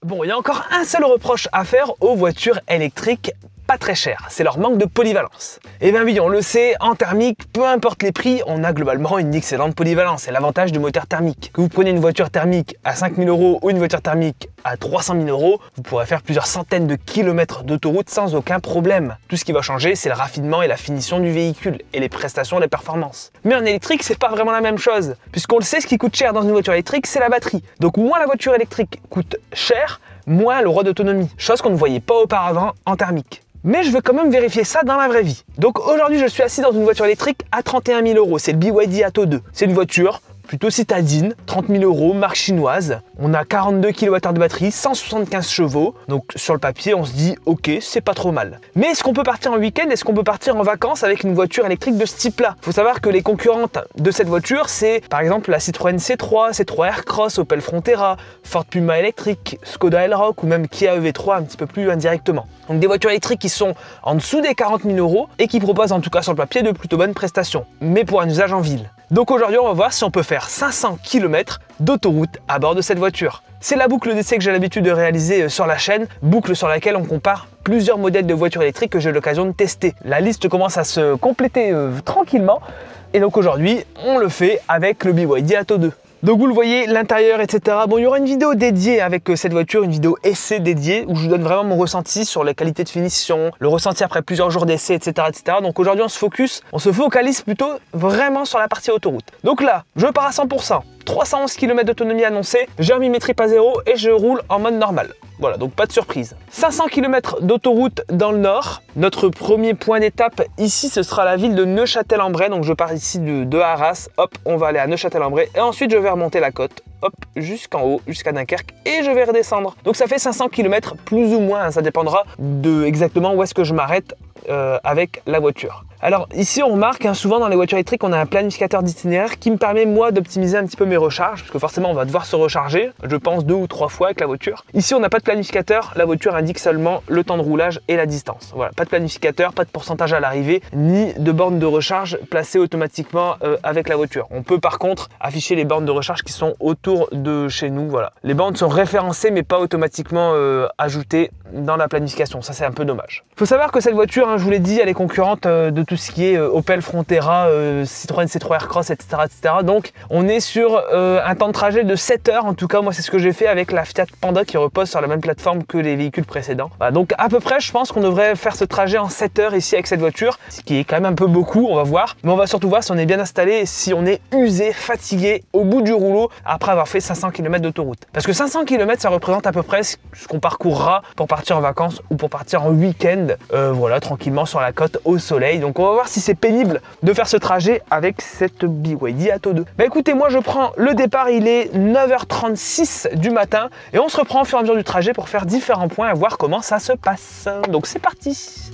Bon, il y a encore un seul reproche à faire aux voitures électriques pas très chères, c'est leur manque de polyvalence. Et bien oui, on le sait, en thermique, peu importe les prix, on a globalement une excellente polyvalence. C'est l'avantage du moteur thermique. Que vous preniez une voiture thermique à 5 000 € ou une voiture thermique à 300 000 €, vous pourrez faire plusieurs centaines de kilomètres d'autoroute sans aucun problème. Tout ce qui va changer, c'est le raffinement et la finition du véhicule et les prestations et les performances. Mais en électrique, c'est pas vraiment la même chose. Puisqu'on le sait, ce qui coûte cher dans une voiture électrique, c'est la batterie. Donc moins la voiture électrique coûte cher, moins elle aura d'autonomie. Chose qu'on ne voyait pas auparavant en thermique. Mais je veux quand même vérifier ça dans la vraie vie. Donc aujourd'hui, je suis assis dans une voiture électrique à 31 000 €. C'est le BYD Atto 2. C'est une voiture plutôt citadine, 30 000 €, marque chinoise. On a 42 kWh de batterie, 175 chevaux. Donc sur le papier, on se dit ok, c'est pas trop mal. Mais est-ce qu'on peut partir en week-end? Est-ce qu'on peut partir en vacances avec une voiture électrique de ce type-là? Il faut savoir que les concurrentes de cette voiture, c'est par exemple la Citroën C3, C3 Aircross, Opel Frontera, Ford Puma électrique, Skoda Elroq ou même Kia EV3 un petit peu plus indirectement. Donc des voitures électriques qui sont en dessous des 40 000 € et qui proposent en tout cas sur le papier de plutôt bonnes prestations, mais pour un usage en ville. Donc aujourd'hui, on va voir si on peut faire 500 km d'autoroute à bord de cette voiture. C'est la boucle d'essai que j'ai l'habitude de réaliser sur la chaîne, boucle sur laquelle on compare plusieurs modèles de voitures électriques que j'ai eu l'occasion de tester. La liste commence à se compléter tranquillement et donc aujourd'hui, on le fait avec le BYD Atto 2. Donc vous le voyez, l'intérieur, etc. Bon, il y aura une vidéo dédiée avec cette voiture, une vidéo essai dédiée où je vous donne vraiment mon ressenti sur les qualités de finition, le ressenti après plusieurs jours d'essai, etc., etc. Donc aujourd'hui, on se focalise plutôt vraiment sur la partie autoroute. Donc là, je pars à 100%, 311 km d'autonomie annoncée, j'ai remis mes tripes à zéro et je roule en mode normal. Voilà, donc pas de surprise. 500 km d'autoroute dans le nord. Notre premier point d'étape ici, ce sera la ville de Neufchâtel-en-Bray. Donc je pars ici de Arras, hop, on va aller à Neufchâtel-en-Bray. Et ensuite, je vais remonter la côte, hop, jusqu'en haut, jusqu'à Dunkerque. Et je vais redescendre. Donc ça fait 500 km plus ou moins, hein, ça dépendra de exactement où est-ce que je m'arrête avec la voiture. Alors ici on remarque souvent dans les voitures électriques on a un planificateur d'itinéraire qui me permet moi d'optimiser un petit peu mes recharges parce que forcément on va devoir se recharger, je pense 2 ou 3 fois avec la voiture. Ici on n'a pas de planificateur, la voiture indique seulement le temps de roulage et la distance. Voilà, pas de planificateur, pas de pourcentage à l'arrivée, ni de bornes de recharge placées automatiquement avec la voiture. On peut par contre afficher les bornes de recharge qui sont autour de chez nous. Voilà, les bornes sont référencées mais pas automatiquement ajoutées dans la planification, ça c'est un peu dommage. Il faut savoir que cette voiture, je vous l'ai dit, elle est concurrente de tout ce qui est Opel Frontera, Citroën C3 Aircross, etc., etc. Donc on est sur un temps de trajet de 7 heures, en tout cas moi c'est ce que j'ai fait avec la Fiat Panda qui repose sur la même plateforme que les véhicules précédents. Voilà, donc à peu près je pense qu'on devrait faire ce trajet en 7 heures ici avec cette voiture, ce qui est quand même un peu beaucoup, on va voir. Mais on va surtout voir si on est bien installé et si on est usé, fatigué, au bout du rouleau après avoir fait 500 km d'autoroute. Parce que 500 km ça représente à peu près ce qu'on parcourra pour partir en vacances ou pour partir en week-end, voilà, tranquillement sur la côte au soleil. Donc on va voir si c'est pénible de faire ce trajet avec cette BYD Atto 2. Bah écoutez, moi je prends le départ, il est 9h36 du matin et on se reprend au fur et à mesure du trajet pour faire différents points et voir comment ça se passe. Donc c'est parti.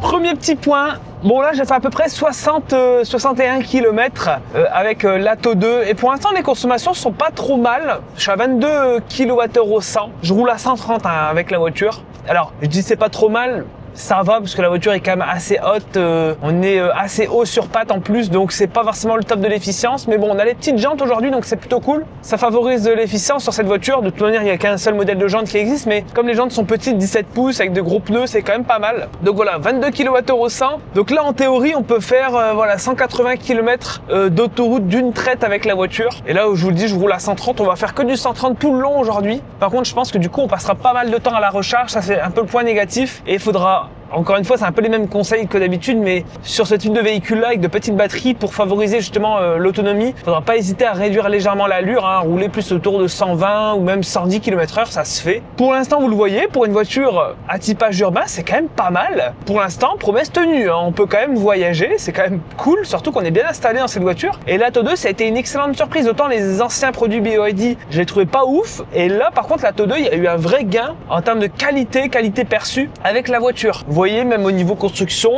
Premier petit point, bon là j'ai fait à peu près 61 km avec l'Atto 2 et pour l'instant les consommations sont pas trop mal. Je suis à 22 kWh au 100, je roule à 130 avec la voiture. Alors je dis c'est pas trop mal, ça va parce que la voiture est quand même assez haute, on est assez haut sur pattes en plus, donc c'est pas forcément le top de l'efficience, mais bon on a les petites jantes aujourd'hui donc c'est plutôt cool, ça favorise de l'efficience sur cette voiture. De toute manière il n'y a qu'un seul modèle de jantes qui existe, mais comme les jantes sont petites, 17 pouces avec de gros pneus, c'est quand même pas mal. Donc voilà, 22 kWh au 100, donc là en théorie on peut faire voilà 180 km d'autoroute d'une traite avec la voiture, et là où je vous le dis je roule à 130, on va faire que du 130 tout le long aujourd'hui. Par contre je pense que du coup on passera pas mal de temps à la recharge, ça c'est un peu le point négatif, et il faudra, encore une fois, c'est un peu les mêmes conseils que d'habitude, mais sur ce type de véhicule-là, avec de petites batteries, pour favoriser justement l'autonomie, il ne faudra pas hésiter à réduire légèrement l'allure, rouler plus autour de 120 ou même 110 km/h, ça se fait. Pour l'instant, vous le voyez, pour une voiture à typage urbain, c'est quand même pas mal. Pour l'instant, promesse tenue, on peut quand même voyager, c'est quand même cool, surtout qu'on est bien installé dans cette voiture. Et l'Atto 2, ça a été une excellente surprise. Autant les anciens produits BYD, je les trouvais pas ouf, et là, par contre, l'Atto 2, il y a eu un vrai gain en termes de qualité perçue avec la voiture. Vous voyez, même au niveau construction,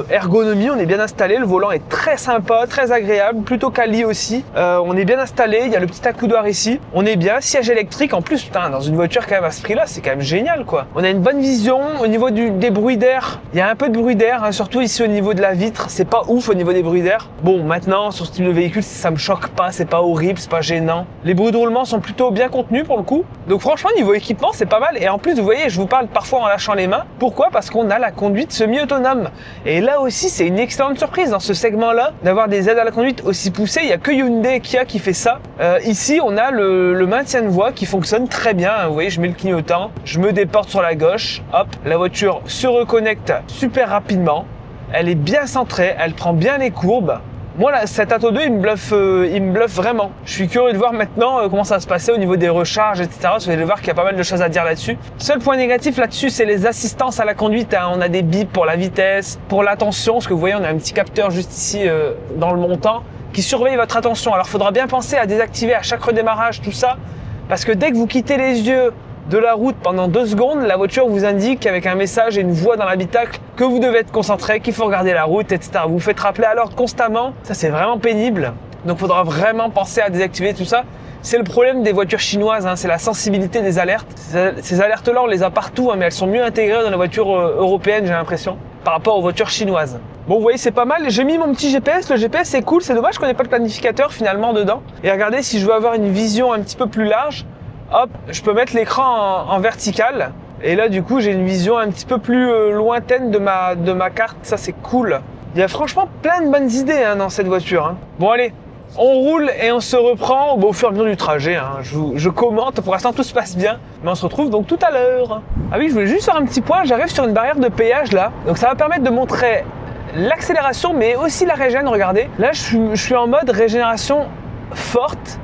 ergonomie, on est bien installé. Le volant est très sympa, très agréable, plutôt quali aussi. On est bien installé, il y a le petit accoudoir ici. On est bien, siège électrique. En plus, putain, dans une voiture quand même à ce prix-là, c'est quand même génial, quoi. On a une bonne vision. Au niveau des bruits d'air, il y a un peu de bruit d'air, hein, surtout ici au niveau de la vitre. C'est pas ouf au niveau des bruits d'air. Bon, maintenant, sur ce type de véhicule, ça me choque pas, c'est pas horrible, c'est pas gênant. Les bruits de roulement sont plutôt bien contenus pour le coup. Donc franchement, niveau équipement, c'est pas mal. Et en plus, vous voyez, je vous parle parfois en lâchant les mains. Pourquoi? Parce qu'on a la conduite semi-autonome. Et là aussi, c'est une excellente surprise dans ce segment-là, d'avoir des aides à la conduite aussi poussées. Il n'y a que Hyundai et Kia qui fait ça. Ici, on a le maintien de voie qui fonctionne très bien. Vous voyez, je mets le clignotant, je me déporte sur la gauche. Hop, la voiture se reconnecte super rapidement. Elle est bien centrée, elle prend bien les courbes. Moi, là, cet Atto 2, il me bluffe vraiment. Je suis curieux de voir maintenant comment ça va se passer au niveau des recharges, etc. Vous allez voir qu'il y a pas mal de choses à dire là-dessus. Seul point négatif là-dessus, c'est les assistances à la conduite. Hein. On a des bips pour la vitesse, pour l'attention. Parce que vous voyez, on a un petit capteur juste ici dans le montant qui surveille votre attention. Alors, il faudra bien penser à désactiver à chaque redémarrage tout ça. Parce que dès que vous quittez les yeux de la route pendant 2 secondes, la voiture vous indique avec un message et une voix dans l'habitacle que vous devez être concentré, qu'il faut regarder la route, etc. Vous vous faites rappeler à l'ordre constamment. Ça, c'est vraiment pénible. Donc, il faudra vraiment penser à désactiver tout ça. C'est le problème des voitures chinoises, hein, c'est la sensibilité des alertes. Ces alertes-là, on les a partout, hein, mais elles sont mieux intégrées dans les voitures européennes, j'ai l'impression, par rapport aux voitures chinoises. Bon, vous voyez, c'est pas mal. J'ai mis mon petit GPS. Le GPS, c'est cool. C'est dommage qu'on n'ait pas de planificateur finalement dedans. Et regardez, si je veux avoir une vision un petit peu plus large, hop, je peux mettre l'écran en vertical. Et là, du coup, j'ai une vision un petit peu plus lointaine de ma carte. Ça, c'est cool. Il y a franchement plein de bonnes idées hein, dans cette voiture. Hein. Bon, allez, on roule et on se reprend au fur et à mesure du trajet. Hein. Je commente. Pour l'instant, tout se passe bien. Mais on se retrouve donc tout à l'heure. Ah oui, je voulais juste faire un petit point. J'arrive sur une barrière de péage là. Donc, ça va permettre de montrer l'accélération, mais aussi la régène. Regardez. Là, je suis en mode régénération forte.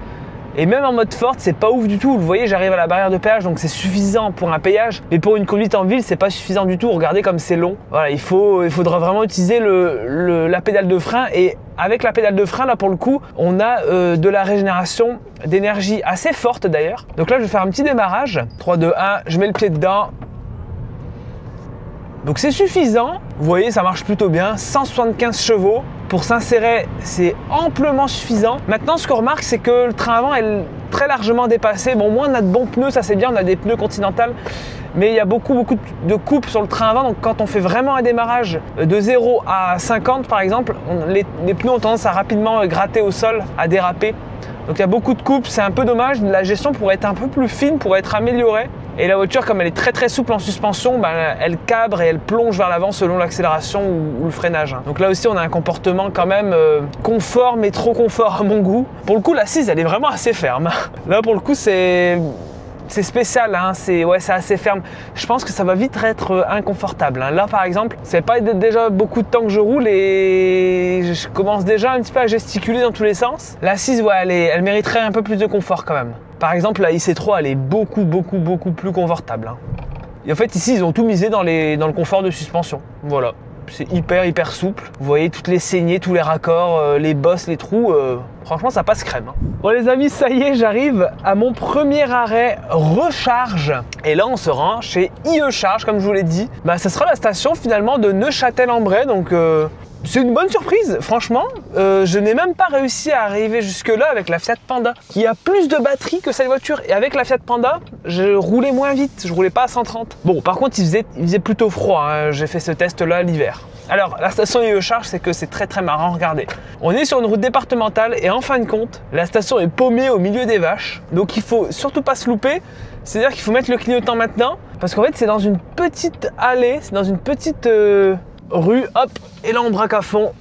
Et même en mode forte, c'est pas ouf du tout. Vous voyez, j'arrive à la barrière de péage, donc c'est suffisant pour un péage. Mais pour une conduite en ville, c'est pas suffisant du tout. Regardez comme c'est long. Voilà, il faudra vraiment utiliser la pédale de frein. Et avec la pédale de frein, là pour le coup, on a de la régénération d'énergie assez forte d'ailleurs. Donc là, je vais faire un petit démarrage. 3, 2, 1, je mets le pied dedans. Donc c'est suffisant. Vous voyez, ça marche plutôt bien. 175 chevaux. Pour s'insérer, c'est amplement suffisant. Maintenant, ce qu'on remarque, c'est que le train avant est très largement dépassé. Bon, moins on a de bons pneus, ça c'est bien, on a des pneus Continental. Mais il y a beaucoup de coupes sur le train avant. Donc quand on fait vraiment un démarrage de 0 à 50 par exemple, les pneus ont tendance à rapidement gratter au sol, à déraper. Donc il y a beaucoup de coupes, c'est un peu dommage. La gestion pourrait être un peu plus fine, pourrait être améliorée. Et la voiture, comme elle est très très souple en suspension, elle cabre et elle plonge vers l'avant selon l'accélération ou le freinage. Donc là aussi, on a un comportement quand même confort, mais trop confort à mon goût. Pour le coup, l'assise, elle est vraiment assez ferme. Là, pour le coup, c'est spécial, hein. C'est assez ferme. Je pense que ça va vite être inconfortable. Hein. Là, par exemple, ça fait pas déjà beaucoup de temps que je roule et je commence déjà un petit peu à gesticuler dans tous les sens. L'assise, ouais, elle mériterait un peu plus de confort quand même. Par exemple, la IC3, elle est beaucoup plus confortable. Hein. Et en fait, ici, ils ont tout misé dans le confort de suspension. Voilà. C'est hyper souple. Vous voyez toutes les saignées, tous les raccords, les bosses, les trous. Franchement, ça passe crème. Hein. Bon les amis, ça y est, j'arrive à mon premier arrêt recharge. Et là, on se rend chez IE Charge, comme je vous l'ai dit. Ça sera la station finalement de Neuchâtel-en-Bray. Donc, c'est une bonne surprise, franchement. Je n'ai même pas réussi à arriver jusque-là avec la Fiat Panda, qui a plus de batterie que cette voiture. Et avec la Fiat Panda, je roulais moins vite, je roulais pas à 130. Bon, par contre, il faisait plutôt froid. Hein. J'ai fait ce test-là l'hiver. Alors, la station IE Charge, c'est que c'est très marrant, regardez. On est sur une route départementale et en fin de compte, la station est paumée au milieu des vaches. Donc, il faut surtout pas se louper. C'est-à-dire qu'il faut mettre le clignotant maintenant, parce qu'en fait, c'est dans une petite allée, c'est dans une petite... rue, hop, et là on braque à fond.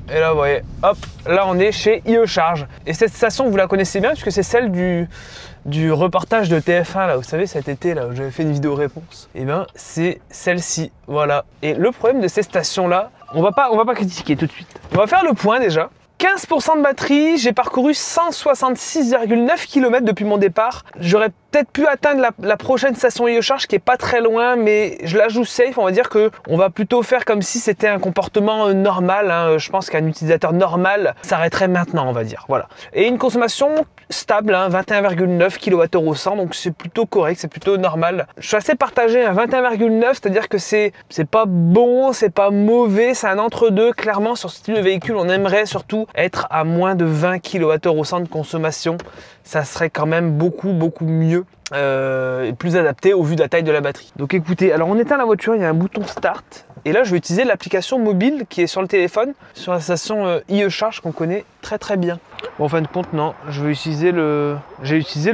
Et là vous voyez, hop, là on est chez IE Charge. Et cette station vous la connaissez bien puisque c'est celle du reportage de TF1 là, vous savez cet été là où j'avais fait une vidéo réponse. Et ben c'est celle-ci, voilà. Et le problème de ces stations là, on va pas critiquer tout de suite. On va faire le point déjà. 15% de batterie, j'ai parcouru 166,9 km depuis mon départ. J'aurais peut-être pu atteindre la prochaine station IE-Charge qui est pas très loin, mais je la joue safe. On va dire que on va plutôt faire comme si c'était un comportement normal, hein. Je pense qu'un utilisateur normal s'arrêterait maintenant, on va dire. Voilà. Et une consommation stable, hein, 21,9 kWh au 100, donc c'est plutôt correct, c'est plutôt normal. Je suis assez partagé à 21,9, c'est-à-dire que c'est pas bon, c'est pas mauvais, c'est un entre-deux. Clairement, sur ce type de véhicule, on aimerait surtout être à moins de 20 kWh au 100 de consommation. Ça serait quand même beaucoup mieux. Et plus adapté au vu de la taille de la batterie. Donc écoutez, alors on éteint la voiture, il y a un bouton start et là je vais utiliser l'application mobile qui est sur le téléphone, sur la station IE-Charge qu'on connaît très bien. Bon, en fin de compte non, j'ai utilisé le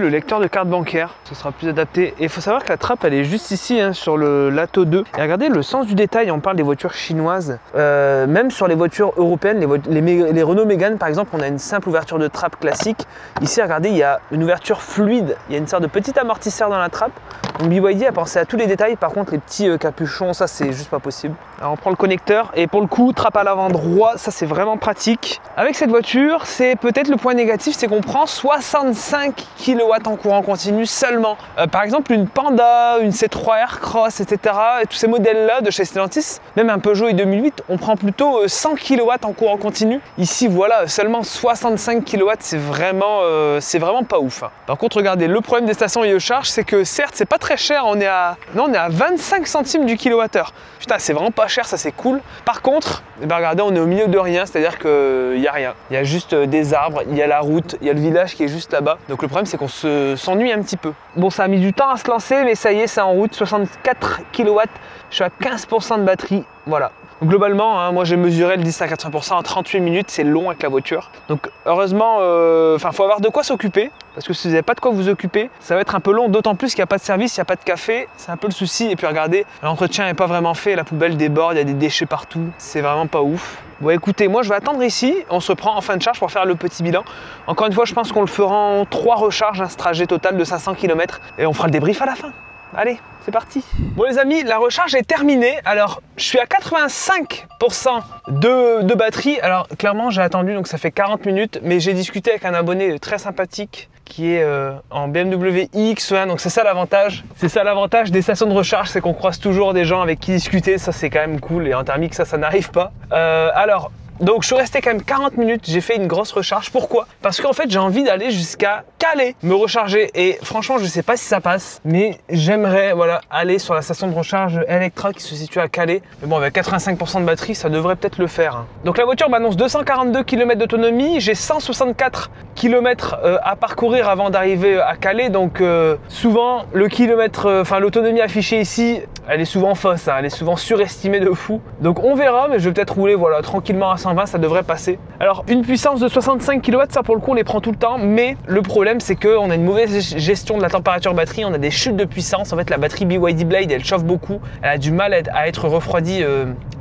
lecteur de carte bancaire, ce sera plus adapté. Et il faut savoir que la trappe elle est juste ici, hein, sur l'Atto 2. Et regardez le sens du détail, on parle des voitures chinoises, même sur les voitures européennes, les Renault Mégane par exemple, on a une simple ouverture de trappe classique. Ici regardez, il y a une ouverture fluide, il y a une sorte de petit amortisseur dans la trappe. Donc BYD a pensé à tous les détails, par contre les petits capuchons, ça c'est juste pas possible. Alors on prend le connecteur et pour le coup, trappe à l'avant droit, ça c'est vraiment pratique. Avec cette voiture, c'est peut-être le point négatif, c'est qu'on prend 65 kW en courant continu seulement. Par exemple une Panda, une C3 Aircross, etc. Et tous ces modèles-là de chez Stellantis, même un Peugeot et 2008, on prend plutôt 100 kW en courant continu. Ici voilà, seulement 65 kW, c'est vraiment pas ouf, hein. Par contre regardez, le problème des stations IE-Charge, c'est que certes c'est pas très cher, on est à 25 centimes du kilowattheure. Putain, c'est vraiment pas cher, ça c'est cool. Par contre, eh ben, regardez, on est au milieu de rien, c'est-à-dire qu'il n'y a rien. Il y a juste des arbres, il y a la route, il y a le village qui est juste là-bas. Donc le problème c'est qu'on s'ennuie un petit peu. Bon, ça a mis du temps à se lancer, mais ça y est, c'est en route, 64 kW, je suis à 15% de batterie, voilà. Donc, globalement, hein, moi j'ai mesuré le 10 à 80% en 38 minutes, c'est long avec la voiture. Donc heureusement, faut avoir de quoi s'occuper, parce que si vous n'avez pas de quoi vous occuper, ça va être un peu long, d'autant plus qu'il n'y a pas de service, il n'y a pas de café, c'est un peu le souci. Et puis regardez, l'entretien n'est pas vraiment fait, la poubelle déborde, il y a des déchets partout, c'est vraiment pas ouf. Bon écoutez, moi je vais attendre ici, on se reprend en fin de charge pour faire le petit bilan. Encore une fois, je pense qu'on le fera en 3 recharges, un trajet total de 500 km, et on fera le débrief à la fin. Allez, c'est parti. Bon les amis, la recharge est terminée. Alors, je suis à 85% de batterie. Alors, clairement, j'ai attendu, donc ça fait 40 minutes. Mais j'ai discuté avec un abonné très sympathique qui est en BMW iX1. Donc, c'est ça l'avantage. C'est ça l'avantage des stations de recharge, c'est qu'on croise toujours des gens avec qui discuter. Ça, c'est quand même cool. Et en thermique, ça n'arrive pas. Donc je suis resté quand même 40 minutes, j'ai fait une grosse recharge. Pourquoi? Parce qu'en fait j'ai envie d'aller jusqu'à Calais, me recharger. Et franchement je sais pas si ça passe, mais j'aimerais aller sur la station de recharge Electra qui se situe à Calais. Mais bon, avec 85% de batterie, ça devrait peut-être le faire, hein. Donc la voiture m'annonce 242 km d'autonomie, j'ai 164 km à parcourir avant d'arriver à Calais. Donc souvent le kilomètre, l'autonomie affichée ici, elle est souvent fausse, hein, elle est souvent surestimée de fou. Donc on verra, mais je vais peut-être rouler tranquillement à 120, ça devrait passer. Alors une puissance de 65 kW, ça pour le coup on les prend tout le temps, mais le problème c'est qu'on a une mauvaise gestion de la température batterie, on a des chutes de puissance. En fait la batterie BYD Blade elle chauffe beaucoup, elle a du mal à être refroidie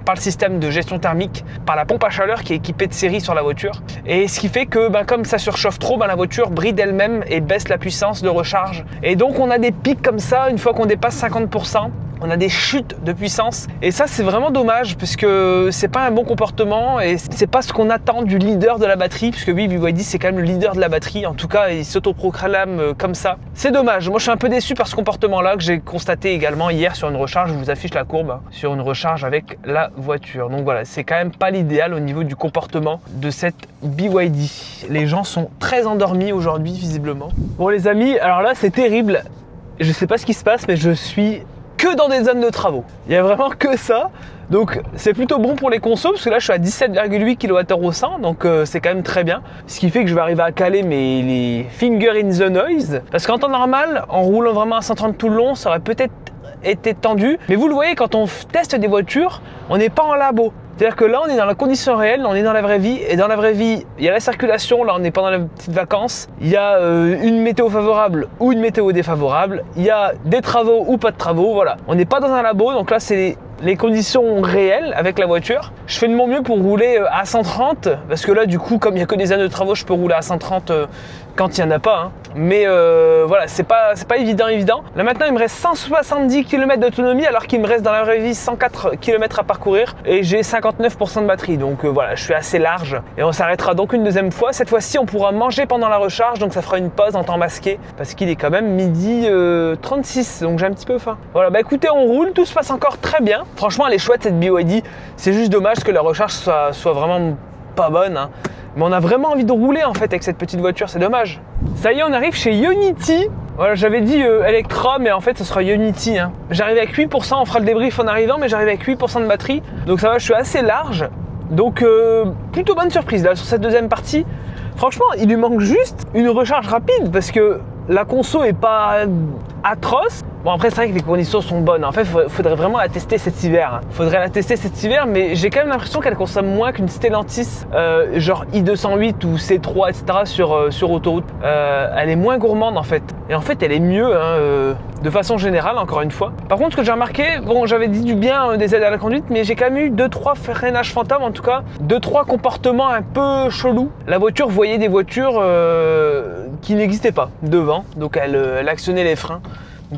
par le système de gestion thermique, par la pompe à chaleur qui est équipée de série sur la voiture. Et ce qui fait que comme ça surchauffe trop, la voiture bride elle-même et baisse la puissance de recharge. Et donc on a des pics comme ça, une fois qu'on dépasse 50%. On a des chutes de puissance et ça c'est vraiment dommage parce que c'est pas un bon comportement et c'est pas ce qu'on attend du leader de la batterie, puisque oui, BYD c'est quand même le leader de la batterie, en tout cas il s'autoproclame comme ça. C'est dommage, moi je suis un peu déçu par ce comportement là que j'ai constaté également hier sur une recharge. Je vous affiche la courbe, hein, sur une recharge avec la voiture. Donc voilà, c'est quand même pas l'idéal au niveau du comportement de cette BYD. Les gens sont très endormis aujourd'hui visiblement. Bon les amis, alors là c'est terrible, je sais pas ce qui se passe mais je suis que dans des zones de travaux. Il y a vraiment que ça. Donc c'est plutôt bon pour les consos parce que là je suis à 17,8 kWh au 100, donc c'est quand même très bien. Ce qui fait que je vais arriver à caler les finger in the noise. Parce qu'en temps normal, en roulant vraiment à 130 tout le long, ça aurait peut-être été tendu. Mais vous le voyez, quand on teste des voitures, on n'est pas en labo. C'est-à-dire que là, on est dans la condition réelle, on est dans la vraie vie. Et dans la vraie vie, il y a la circulation, là on est pendant les petites vacances. Il y a une météo favorable ou une météo défavorable. Il y a des travaux ou pas de travaux, voilà. On n'est pas dans un labo, donc là c'est les conditions réelles avec la voiture. Je fais de mon mieux pour rouler à 130 parce que là du coup comme il n'y a que des années de travaux, je peux rouler à 130 quand il n'y en a pas. Hein. Mais voilà, c'est pas évident. Là maintenant il me reste 170 km d'autonomie alors qu'il me reste dans la vraie vie 104 km à parcourir et j'ai 59% de batterie. Donc voilà, je suis assez large et on s'arrêtera donc une deuxième fois. Cette fois-ci on pourra manger pendant la recharge, donc ça fera une pause en temps masqué parce qu'il est quand même midi 36, donc j'ai un petit peu faim. Voilà, bah écoutez, on roule, tout se passe encore très bien. Franchement elle est chouette cette BYD, c'est juste dommage que la recharge soit vraiment pas bonne. Hein. Mais on a vraiment envie de rouler en fait avec cette petite voiture, c'est dommage. Ça y est, on arrive chez Ionity. Voilà, j'avais dit Electra, mais en fait ce sera Ionity. Hein. J'arrive avec 8%, on fera le débrief en arrivant, mais j'arrive avec 8% de batterie. Donc ça va, je suis assez large. Donc plutôt bonne surprise là sur cette deuxième partie. Franchement, il lui manque juste une recharge rapide parce que la conso est pas atroce. Bon après c'est vrai que les conditions sont bonnes. En fait il faudrait vraiment la tester cet hiver. Faudrait la tester cet hiver, mais j'ai quand même l'impression qu'elle consomme moins qu'une Stellantis genre i208 ou C3 etc. sur autoroute. Elle est moins gourmande en fait. Et en fait elle est mieux hein, de façon générale encore une fois. Par contre ce que j'ai remarqué, bon j'avais dit du bien des aides à la conduite, mais j'ai quand même eu 2-3 freinages fantômes, en tout cas 2-3 comportements un peu chelous. La voiture voyait des voitures qui n'existaient pas devant, donc elle actionnait les freins.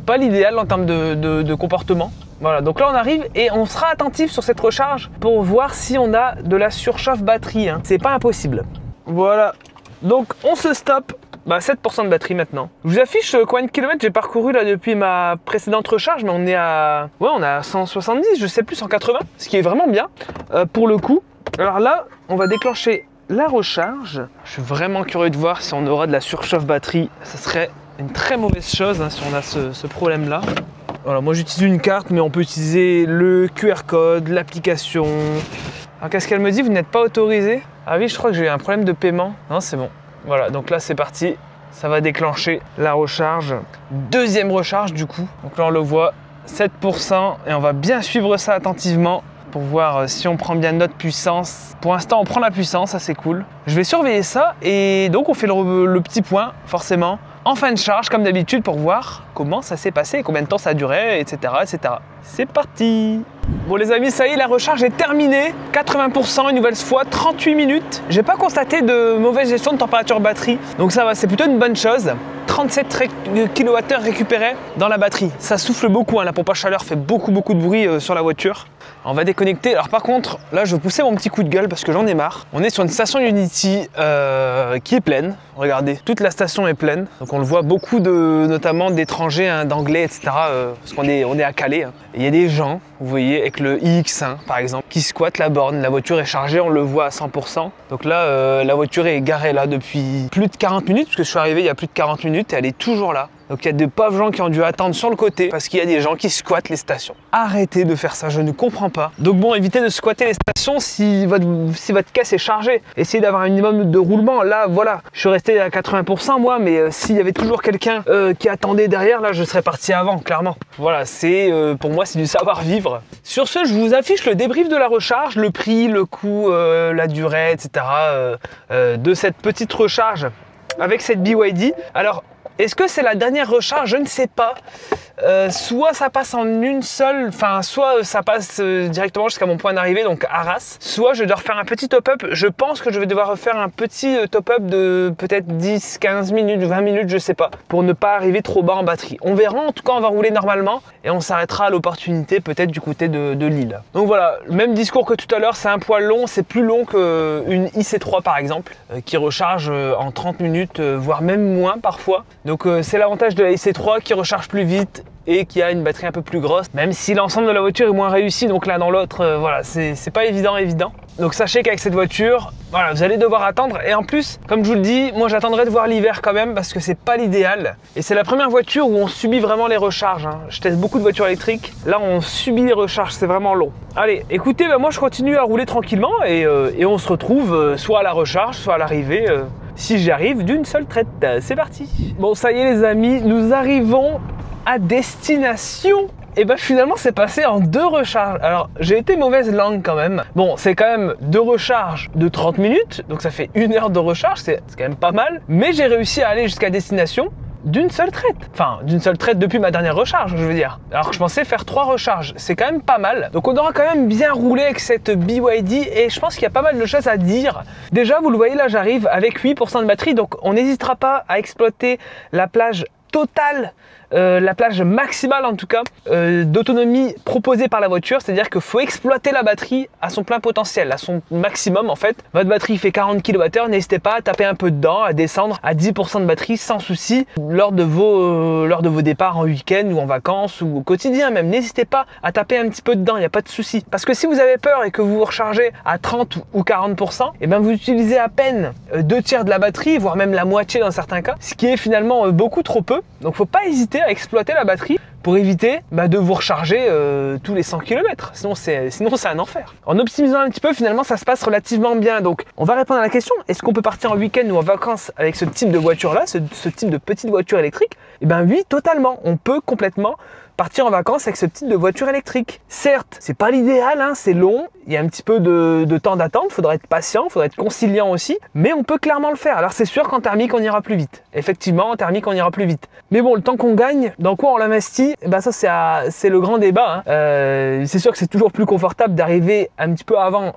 Pas l'idéal en termes de comportement. Voilà, donc là on arrive et on sera attentif sur cette recharge pour voir si on a de la surchauffe batterie. Hein. C'est pas impossible. Voilà, donc on se stoppe. 7% de batterie maintenant. Je vous affiche combien de kilomètres j'ai parcouru là depuis ma précédente recharge, mais on est à 170, je sais plus, 180, ce qui est vraiment bien pour le coup. Alors là, on va déclencher la recharge. Je suis vraiment curieux de voir si on aura de la surchauffe batterie. Ça serait une très mauvaise chose hein, si on a ce problème là. Voilà, moi j'utilise une carte, mais on peut utiliser le QR code, l'application. Alors qu'est-ce qu'elle me dit? Vous n'êtes pas autorisé? Ah oui, je crois que j'ai un problème de paiement. Non, c'est bon. Voilà, donc là c'est parti. Ça va déclencher la recharge. Deuxième recharge du coup. Donc là on le voit, 7%. Et on va bien suivre ça attentivement pour voir si on prend bien notre puissance. Pour l'instant on prend la puissance, ça c'est cool. Je vais surveiller ça et donc on fait le petit point forcément en fin de charge comme d'habitude pour voir comment ça s'est passé, combien de temps ça a duré, etc. etc. C'est parti! Bon les amis, ça y est, la recharge est terminée. 80% une nouvelle fois, 38 minutes. J'ai pas constaté de mauvaise gestion de température batterie, donc ça va, c'est plutôt une bonne chose. 37 kWh récupérés dans la batterie. Ça souffle beaucoup, hein, la pompe à chaleur fait beaucoup de bruit sur la voiture. On va déconnecter. Alors par contre, là je vais pousser mon petit coup de gueule parce que j'en ai marre. On est sur une station Ionity qui est pleine. Regardez, toute la station est pleine. Donc on le voit beaucoup notamment d'étrangers, hein, d'anglais, etc. Parce qu'on est à Calais. Hein. Il y a des gens, vous voyez, avec le iX1 par exemple, qui squattent la borne. La voiture est chargée, on le voit à 100%. Donc là, la voiture est garée là depuis plus de 40 minutes, parce que je suis arrivé il y a plus de 40 minutes et elle est toujours là. Donc il y a de pauvres gens qui ont dû attendre sur le côté parce qu'il y a des gens qui squattent les stations. Arrêtez de faire ça, je ne comprends pas. Donc bon, évitez de squatter les stations si votre caisse est chargée. Essayez d'avoir un minimum de roulement. Là, voilà, je suis resté à 80% moi, mais s'il y avait toujours quelqu'un qui attendait derrière, là, je serais parti avant, clairement. Voilà, c'est pour moi, c'est du savoir-vivre. Sur ce, je vous affiche le débrief de la recharge, le prix, le coût, la durée, etc. De cette petite recharge avec cette BYD. Alors, est-ce que c'est la dernière recharge? Je ne sais pas. Soit ça passe en une seule, enfin soit ça passe directement jusqu'à mon point d'arrivée, donc Arras, soit je vais devoir faire un petit top-up. Je pense que je vais devoir refaire un petit top-up de peut-être 10, 15 minutes, 20 minutes, je sais pas, pour ne pas arriver trop bas en batterie. On verra, en tout cas on va rouler normalement et on s'arrêtera à l'opportunité peut-être du côté de Lille. Donc voilà, même discours que tout à l'heure, c'est un poil long, c'est plus long qu'une IC3 par exemple, qui recharge en 30 minutes, voire même moins parfois. Donc c'est l'avantage de la IC3 qui recharge plus vite et qui a une batterie un peu plus grosse, même si l'ensemble de la voiture est moins réussi, donc l'un dans l'autre, voilà, c'est pas évident. Donc sachez qu'avec cette voiture, voilà, vous allez devoir attendre, et en plus, comme je vous le dis, moi j'attendrai de voir l'hiver quand même, parce que c'est pas l'idéal, et c'est la première voiture où on subit vraiment les recharges, hein. Je teste beaucoup de voitures électriques, là on subit les recharges, c'est vraiment long. Allez, écoutez, moi je continue à rouler tranquillement, et on se retrouve soit à la recharge, soit à l'arrivée, si j'y arrive d'une seule traite. C'est parti. Bon, ça y est les amis, nous arrivons à destination. Et bah finalement c'est passé en 2 recharges. Alors j'ai été mauvaise langue quand même. Bon, c'est quand même 2 recharges de 30 minutes, donc ça fait 1 heure de recharge, c'est quand même pas mal. Mais j'ai réussi à aller jusqu'à destination. d'une seule traite. Enfin, d'une seule traite depuis ma dernière recharge, je veux dire. Alors que je pensais faire 3 recharges, c'est quand même pas mal. Donc on aura quand même bien roulé avec cette BYD et je pense qu'il y a pas mal de choses à dire. Déjà, vous le voyez là, j'arrive avec 8% de batterie, donc on n'hésitera pas à exploiter la plage totale, la plage maximale en tout cas d'autonomie proposée par la voiture, c'est-à-dire qu'il faut exploiter la batterie à son plein potentiel, à son maximum en fait. Votre batterie fait 40 kWh, n'hésitez pas à taper un peu dedans, à descendre à 10% de batterie sans souci lors de vos départs en week-end ou en vacances ou au quotidien même. N'hésitez pas à taper un petit peu dedans, il n'y a pas de souci. Parce que si vous avez peur et que vous vous rechargez à 30 ou 40%, et bien vous utilisez à peine 2/3 de la batterie, voire même la moitié dans certains cas, ce qui est finalement beaucoup trop peu. Donc faut pas hésiter à exploiter la batterie pour éviter de vous recharger tous les 100 km. Sinon c'est un enfer. En optimisant un petit peu, finalement ça se passe relativement bien. Donc on va répondre à la question, est-ce qu'on peut partir en week-end ou en vacances avec ce type de voiture là, ce type de petite voiture électrique? Eh bien oui, totalement. On peut complètement partir en vacances avec ce type de voiture électrique. Certes, c'est pas l'idéal, hein, c'est long, il y a un petit peu de temps d'attente, il faudra être patient, il faudra être conciliant aussi, mais on peut clairement le faire. Alors c'est sûr qu'en thermique on ira plus vite. Effectivement, en thermique on ira plus vite. Mais bon, le temps qu'on gagne, dans quoi on l'investit, ça c'est le grand débat. Hein. C'est sûr que c'est toujours plus confortable d'arriver un petit peu avant,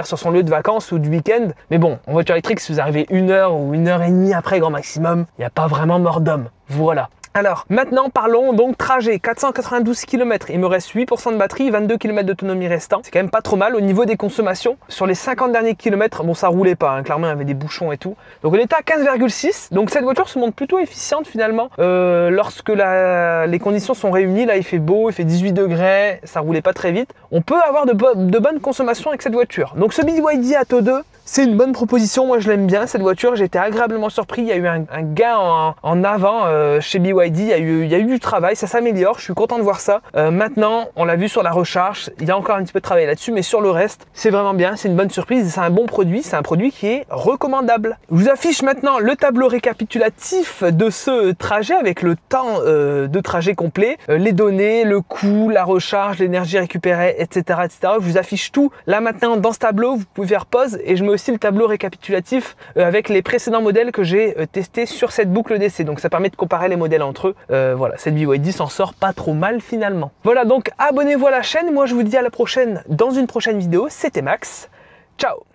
sur son lieu de vacances ou du week-end. Mais bon, en voiture électrique, si vous arrivez 1 heure ou 1h30 après grand maximum, il n'y a pas vraiment mort d'homme. Voilà. Alors, maintenant parlons donc trajet, 492 km, il me reste 8% de batterie, 22 km d'autonomie restant, c'est quand même pas trop mal. Au niveau des consommations, sur les 50 derniers kilomètres, bon ça roulait pas, hein, clairement il y avait des bouchons et tout, donc on était à 15,6, donc cette voiture se montre plutôt efficiente finalement, lorsque les conditions sont réunies, là il fait beau, il fait 18 degrés, ça roulait pas très vite, on peut avoir de bonnes consommations avec cette voiture. Donc ce BYD Atto 2, c'est une bonne proposition, moi je l'aime bien cette voiture, j'ai été agréablement surpris, il y a eu un gain en avant chez BYD, il y a eu du travail, ça s'améliore, je suis content de voir ça. Maintenant, on l'a vu sur la recharge, il y a encore un petit peu de travail là-dessus, mais sur le reste, c'est vraiment bien, c'est une bonne surprise, c'est un bon produit, c'est un produit qui est recommandable. Je vous affiche maintenant le tableau récapitulatif de ce trajet avec le temps de trajet complet, les données, le coût, la recharge, l'énergie récupérée, etc., etc. Je vous affiche tout là maintenant dans ce tableau, vous pouvez faire pause et je mets aussi le tableau récapitulatif avec les précédents modèles que j'ai testés sur cette boucle d'essai. Donc ça permet de comparer les modèles entre eux. Voilà, cette BYD s'en sort pas trop mal finalement. Voilà, donc abonnez-vous à la chaîne. Moi je vous dis à la prochaine dans une prochaine vidéo. C'était Max. Ciao!